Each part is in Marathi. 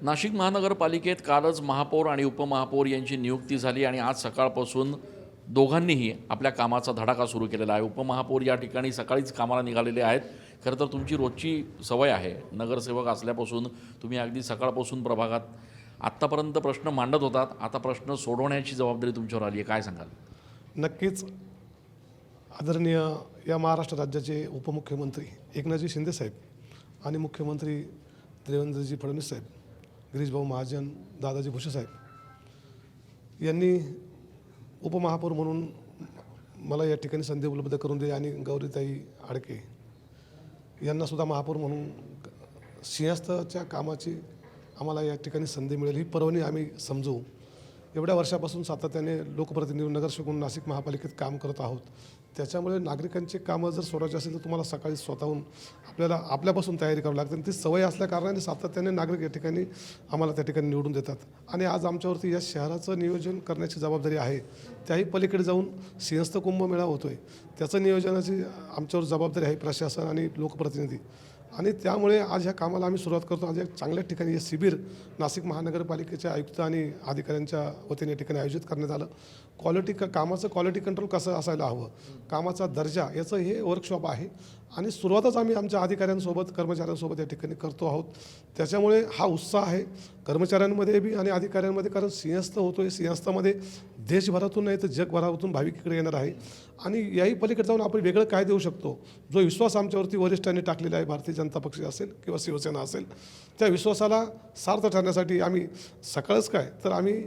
नाशिक महानगरपालिकेत कालच महापौर आणि उपमहापौर यांची नियुक्ती झाली आणि आज सकाळपासून दोघांनीही आपल्या कामाचा धडाका सुरू केलेला आहे। उपमहापौर या ठिकाणी सकाळीच कामाला निघालेले आहेत। खरं तर तुमची रोजची सवय आहे, नगरसेवक असल्यापासून तुम्ही अगदी सकाळपासून प्रभागात आत्तापर्यंत प्रश्न मांडत होतात, आता प्रश्न सोडवण्याची जबाबदारी तुमच्यावर आली आहे, काय सांगाल? नक्कीच आदरणीय या महाराष्ट्र राज्याचे उपमुख्यमंत्री एकनाथजी शिंदे साहेब आणि मुख्यमंत्री देवेंद्रजी फडणवीस साहेब, गिरीश भाऊ महाजन, दादाजी भुसे साहेब यांनी उपमहापौर म्हणून मला या ठिकाणी संधी उपलब्ध करून दिली आणि गौरीताई आडके यांनासुद्धा महापौर म्हणून सिंहस्थच्या कामाची आम्हाला या ठिकाणी संधी मिळेल ही पर्वणी आम्ही समजू। एवढ्या वर्षापासून सातत्याने लोकप्रतिनिधी नगरसेवक म्हणून नाशिक महापालिकेत काम करत आहोत, त्याच्यामुळे नागरिकांची कामं जर सोडवायची असेल तर तुम्हाला सकाळी स्वतःहून आपल्यापासून तयारी करावी लागते आणि ती सवय असल्याकारणाने सातत्याने नागरिक या ठिकाणी आम्हाला त्या ठिकाणी निवडून देतात आणि आज आमच्यावरती या शहराचं नियोजन करण्याची जबाबदारी आहे। त्याही पलीकडे जाऊन सिंहस्थ कुंभमेळा होतो आहे, त्याचं नियोजनाची आमच्यावर जबाबदारी आहे प्रशासन आणि लोकप्रतिनिधी आणि त्यामुळे आज ह्या कामाला आम्ही सुरुवात करतो। आज एक चांगल्या ठिकाणी हे शिबिर नाशिक महानगरपालिकेच्या आयुक्त आणि अधिकाऱ्यांच्या वतीने या ठिकाणी आयोजित करण्यात आलं। कामाचं क्वालिटी कंट्रोल कसं असायला हवं, कामाचा दर्जा याचं हे वर्कशॉप आहे आणि सुरुवातच आम्ही आमच्या अधिकाऱ्यांसोबत कर्मचाऱ्यांसोबत या ठिकाणी करतो आहोत। त्याच्यामुळे हा उत्साह आहे कर्मचाऱ्यांमध्ये बी आणि अधिकाऱ्यांमध्ये, कारण सिंहस्थ होतो आहे। सिंहस्थामध्ये देशभरातून नाही तर जगभरातून भाविक इकडे येणार आहे आणि याही पलीकडे जाऊन आपण वेगळं काय देऊ शकतो, जो विश्वास आमच्यावरती वरिष्ठांनी टाकलेला आहे, भारतीय जनता पक्ष असेल किंवा शिवसेना असेल, त्या विश्वासाला सार्थ ठरण्यासाठी आम्ही सकाळच काय तर आम्ही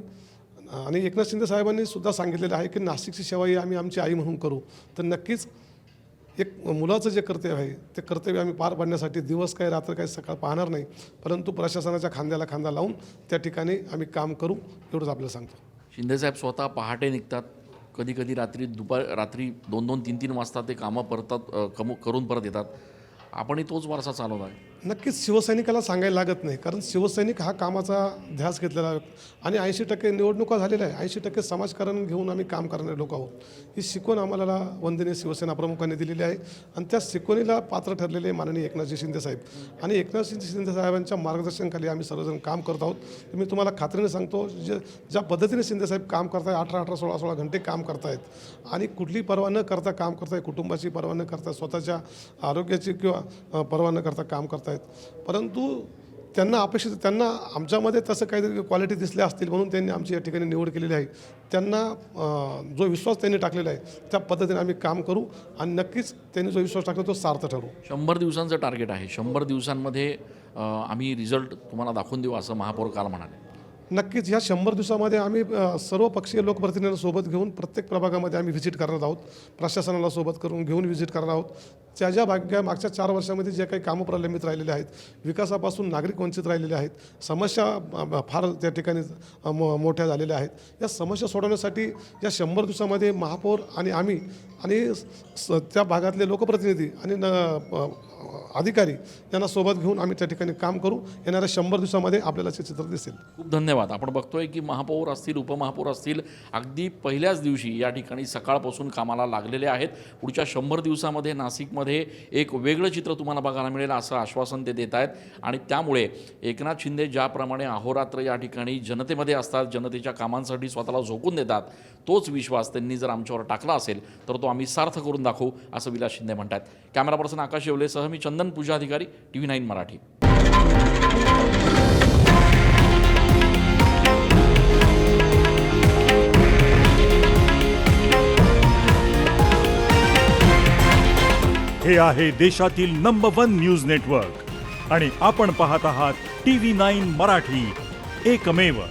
आणि एकनाथ शिंदे साहेबांनी सुद्धा सांगितलेलं आहे की नाशिकची सेवा ही आम्ही आमची आई म्हणून करू। तर नक्कीच एक मुलाचं जे कर्तव्य आहे ते कर्तव्य आम्ही पार पाडण्यासाठी दिवस काय रात्र काय सकाळ पाहणार नाही, परंतु प्रशासनाच्या खांद्याला खांदा लावून त्या ठिकाणी आम्ही काम करू, एवढंच आपल्याला सांगतो। शिंदेसाहेब स्वतः पहाटे निघतात, कधी कधी रात्री 2-2, 3-3 वाजता ते कामं करून परत येतात, आपणही तोच वारसा चालवला आहे। नक्कीच शिवसैनिकाला सांगायला लागत नाही, कारण शिवसैनिक हा कामाचा ध्यास घेतलेला आहे आणि 80% निवडणुका झालेल्या आहे, 80% समाजकारण घेऊन आम्ही काम करणारे लोक आहोत। ही शिकवण आम्हाला वंदनीय शिवसेना प्रमुखांनी दिलेली आहे आणि त्या शिकवणीला पात्र ठरलेले माननीय एकनाथजी शिंदे साहेब आणि एकनाथजी शिंदे साहेबांच्या मार्गदर्शनाखाली आम्ही सर्वजण काम करत आहोत। तर मी तुम्हाला खात्रीने सांगतो, ज्या पद्धतीने शिंदे साहेब काम करत आहेत, 18-18, 16-16 घंटे काम करतायत आणि कुठली पर्वा न करता काम करतायत, कुटुंबाची पर्वा न करता, स्वतःच्या आरोग्याची किंवा पर्वा न करता काम करतायत। परंतु त्यांना आमच्यामध्ये तसं काहीतरी क्वालिटी दिसल्या असतील म्हणून त्यांनी आमची या ठिकाणी निवड केलेली आहे। त्यांना जो विश्वास त्यांनी टाकलेला आहे त्या पद्धतीने आम्ही काम करू आणि नक्कीच त्यांनी जो विश्वास टाकला तो सार्थ ठरू। 100 दिवसांचं टार्गेट आहे, 100 दिवसांमध्ये आम्ही रिझल्ट तुम्हाला दाखवून देऊ असं महापौर काल म्हणाले। नक्कीच ह्या 100 दिवसामध्ये आम्ही सर्व पक्षीय लोकप्रतिनिधींसोबत घेऊन प्रत्येक प्रभागामध्ये आम्ही व्हिजिट करणार आहोत, प्रशासनाला सोबत घेऊन व्हिजिट करणार आहोत। ज्या मागच्या 4 वर्षामध्ये जे काही कामं प्रलंबित राहिलेले आहेत, विकासापासून नागरिक वंचित राहिलेले आहेत, समस्या फार त्या ठिकाणी मोठ्या झालेल्या आहेत, या समस्या सोडवण्यासाठी या 100 दिवसामध्ये महापौर आणि आम्ही आणि त्या भागातले लोकप्रतिनिधी आणि अधिकारी यांना सोबत घेऊन आम्ही त्या ठिकाणी काम करू। येणाऱ्या 100 दिवसामध्ये आपल्याला ते चित्र दिसेल। खूप धन्यवाद। आपण बघतोय की महापौर असतील, उपमहापौर असतील, अगदी पहिल्याच दिवशी या ठिकाणी सकाळपासून कामाला लागलेले आहेत। पुढच्या 100 दिवसामध्ये नाशिकमध्ये एक वेगळं चित्र तुम्हाला बघायला मिळेल असं आश्वासन ते देत आहेत आणि त्यामुळे एकनाथ शिंदे ज्याप्रमाणे अहोरात्र या ठिकाणी जनतेमध्ये असतात, जनतेच्या कामांसाठी स्वतःला झोकून देतात, तोच विश्वास त्यांनी जर आमच्यावर टाकला असेल तर तो आम्ही सार्थ करून दाखवू असं विलास शिंदे म्हणतात। कॅमेरा पर्सन आकाश येवलेसह मी चंदन पूजा अधिकारी, TV9 मराठी। हे आहे देशातील नंबर 1 न्यूज नेटवर्क आणि आपण पाहत आहात TV9 मराठी, एकमेव।